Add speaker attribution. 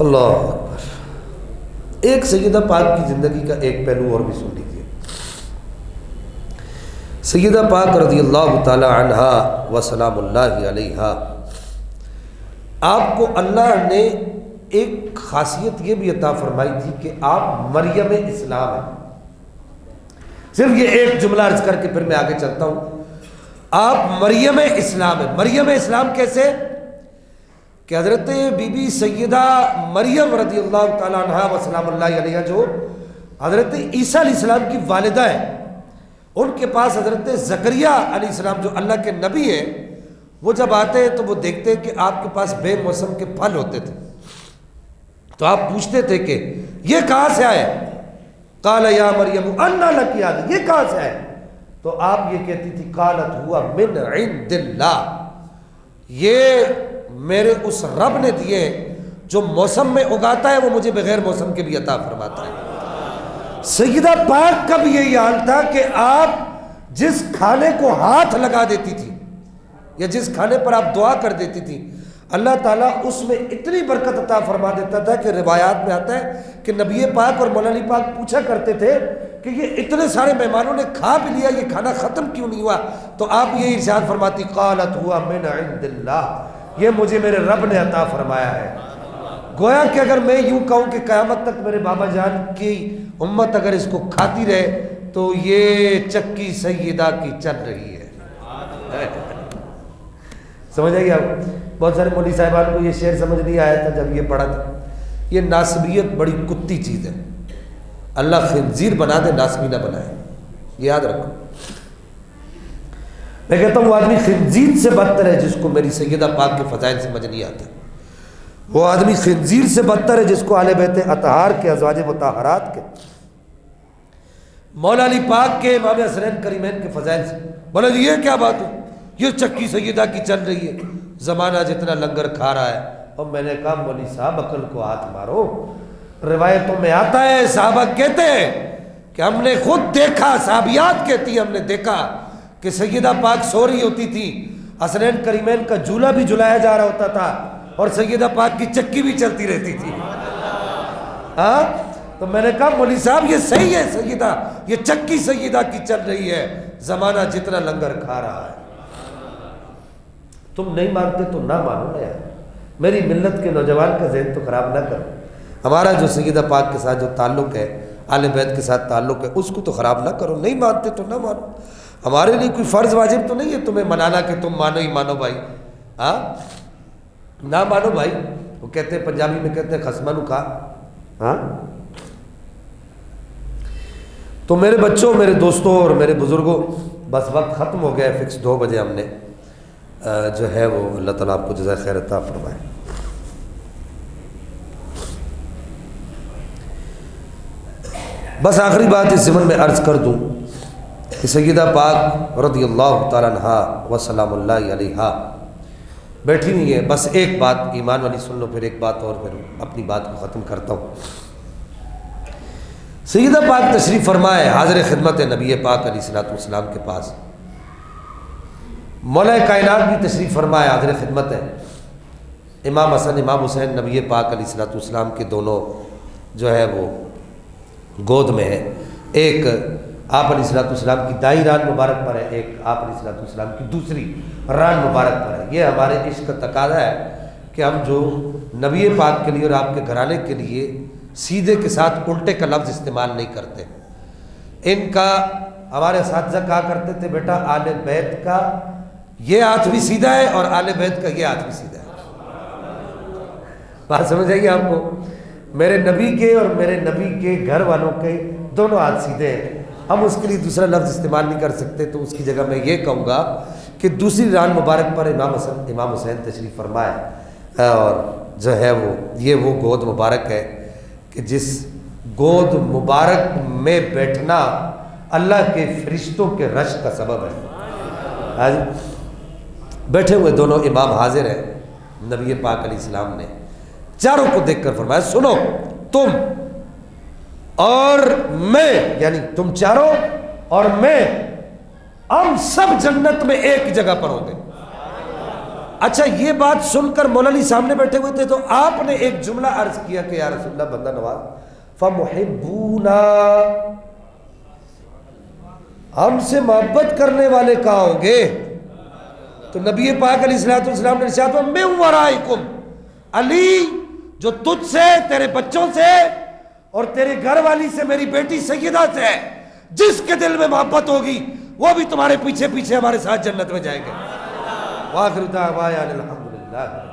Speaker 1: اللہ اکبر۔ ایک سیدہ پاک کی زندگی کا ایک پہلو اور بھی سن لیجیے۔ سیدہ پاک رضی اللہ تعالی عنہا و سلام اللہ علیہا، آپ کو اللہ نے ایک خاصیت یہ بھی عطا فرمائی تھی کہ آپ مریم اسلام ہیں۔ صرف یہ ایک جملہ عرض کر کے پھر میں آگے چلتا ہوں۔ آپ مریم اسلام ہیں۔ مریم اسلام کیسے؟ کہ حضرت بی بی سیدہ مریم رضی اللہ تعالیٰ عنہا و سلام اللہ علیہ جو حضرت عیسیٰ علیہ السلام کی والدہ ہیں، ان کے پاس حضرت زکریا علیہ السلام جو اللہ کے نبی ہیں، وہ جب آتے ہیں تو وہ دیکھتے ہیں کہ آپ کے پاس بے موسم کے پھل ہوتے تھے، تو آپ پوچھتے تھے کہ یہ کہاں سے آئے؟ قال یا مریم انا لکی ھذا، یہ کہاں سے آئے؟ تو آپ یہ کہتی تھی قالت ہوا من عند اللہ، یہ میرے اس رب نے دیے جو موسم میں اگاتا ہے، وہ مجھے بغیر موسم کے بھی عطا فرماتا ہے۔ سیدہ پاک کا بھی یہی حال تھا کہ آپ جس کھانے کو ہاتھ لگا دیتی تھی یا جس کھانے پر آپ دعا کر دیتی تھی، اللہ تعالیٰ اس میں اتنی برکت عطا فرما دیتا تھا کہ روایات میں آتا ہے کہ نبی پاک اور مولا علی پاک پوچھا کرتے تھے کہ یہ اتنے سارے مہمانوں نے کھا بھی لیا، یہ کھانا ختم کیوں نہیں ہوا؟ تو آپ یہ ارشاد فرماتی قالت ہوا من عند اللہ، یہ مجھے میرے رب نے عطا فرمایا ہے۔ گویا کہ اگر میں یوں کہوں کہ قیامت تک میرے بابا جان کی امت اگر اس کو کھاتی رہے تو یہ چکی سیدہ کی چل رہی ہے۔ سمجھ آئیے آپ؟ بہت سارے مولوی صاحبان کو یہ شعر سمجھ نہیں آیا تھا جب یہ پڑھا تھا۔ یہ ناسبیت بڑی کتی چیز ہے، اللہ خنزیر بنا دے ناسبی نہ بنائے، یاد رکھو۔ میں کہتا ہوں وہ آدمی خنزیر سے بدتر ہے جس کو میری سیدہ پاک کے فضائل سمجھ نہیں آتے، وہ آدمی خنزیر سے بدتر ہے جس کو اہل بیت اطہار کے ازواج مطہرات کے مولا علی پاک کے امام حسنین کریمین کے فضائل سے بولا جی یہ کیا بات ہے، یہ چکی سیدہ کی چل رہی ہے، زمانہ جتنا لنگر کھا رہا ہے۔ اور میں نے کہا مولوی صاحب عقل کو ہاتھ مارو، روایتوں میں آتا ہے صحابہ کہتے ہیں کہ ہم نے خود دیکھا، صحابیات کہتی ہیں ہم نے دیکھا کہ سیدہ پاک سو رہی ہوتی تھی، حسنین کریمین کا جھولا بھی جھلایا جا رہا ہوتا تھا اور سیدہ پاک کی چکی بھی چلتی رہتی تھی۔ ہاں تو میں نے کہا مولوی صاحب یہ صحیح ہے، سیدہ یہ چکی سیدہ کی چل رہی ہے، زمانہ جتنا لنگر کھا رہا ہے۔ تم نہیں مانتے تو نہ مانو نا یار، میری ملت کے نوجوان کا ذہن تو خراب نہ کرو۔ ہمارا جو سیدہ پاک کے ساتھ جو تعلق ہے، اہل بیت کے ساتھ تعلق ہے، اس کو تو خراب نہ کرو۔ نہیں مانتے تو نہ مانو، ہمارے لیے کوئی فرض واجب تو نہیں ہے تمہیں منانا کہ تم مانو ہی مانو بھائی۔ ہاں نہ مانو بھائی، وہ کہتے ہیں پنجابی میں کہتے ہیں خسمہ نو کھا۔ ہاں تو میرے بچوں، میرے دوستوں اور میرے بزرگوں، بس وقت ختم ہو گیا ہے، فکس 2 بجے ہم نے جو ہے وہ اللہ تعالیٰ آپ کو جزائے خیر عطا فرمائے۔ بس آخری بات اس ضمن میں عرض کر دوں کہ سیدہ پاک رضی اللہ تعالیٰ عنہا و سلام اللہ علیہا بیٹھی ہوئی ہے۔ بس ایک بات ایمان والی سن لو، پھر ایک بات اور پھر اپنی بات کو ختم کرتا ہوں۔ سیدہ پاک تشریف فرمائے حاضر خدمت نبی پاک علیہ الصلوۃ والسلام کے پاس، مولا کائنات بھی تشریف فرمائے حاضر خدمت ہے، امام حسن امام حسین نبی پاک علیہ الصلوۃ والسلام کے دونوں جو ہے وہ گود میں ہے، ایک آپ علیہ الصلوۃ والسلام کی دائیں ران مبارک پر ہے، ایک آپ علیہ الصلوۃ والسلام کی دوسری ران مبارک پر ہے۔ یہ ہمارے عشق کا تقاضا ہے کہ ہم جو نبی پاک کے لیے اور آپ کے گھرانے کے لیے سیدھے کے ساتھ الٹے کا لفظ استعمال نہیں کرتے۔ ان کا ہمارے اساتذہ کہا کرتے تھے بیٹا آل بیت کا یہ ہاتھ بھی سیدھا ہے اور آل بیت کا یہ ہاتھ بھی سیدھا ہے۔ بات سمجھ آئیے آپ کو؟ میرے نبی کے اور میرے نبی کے گھر والوں کے دونوں ہاتھ سیدھے ہیں، ہم اس کے لیے دوسرا لفظ استعمال نہیں کر سکتے، تو اس کی جگہ میں یہ کہوں گا کہ دوسری ران مبارک پر امام حسن امام حسین تشریف فرمائے، اور جو ہے وہ گود مبارک ہے کہ جس گود مبارک میں بیٹھنا اللہ کے فرشتوں کے رش کا سبب ہے۔ آج بیٹھے ہوئے دونوں امام حاضر ہیں، نبی پاک علیہ السلام نے چاروں کو دیکھ کر فرمایا سنو، تم اور میں، یعنی تم چاروں اور میں، ہم سب جنت میں ایک جگہ پر ہوں گے۔ اچھا یہ بات سن کر مولا علی سامنے بیٹھے ہوئے تھے تو آپ نے ایک جملہ عرض کیا کہ یا رسول اللہ بندہ نواز فمحبونا، ہم سے محبت کرنے والے کہاں ہوں گے؟ تو نبی پاک علیہ الصلوۃ والسلام نے ارشاد فرمایا من ورائکم، علی جو تجھ سے، تیرے بچوں سے اور تیرے گھر والی سے، میری بیٹی سیدہ سے، جس کے دل میں محبت ہوگی وہ بھی تمہارے پیچھے پیچھے ہمارے ساتھ جنت میں جائیں گے۔ وآخر دعوانا الحمدللہ۔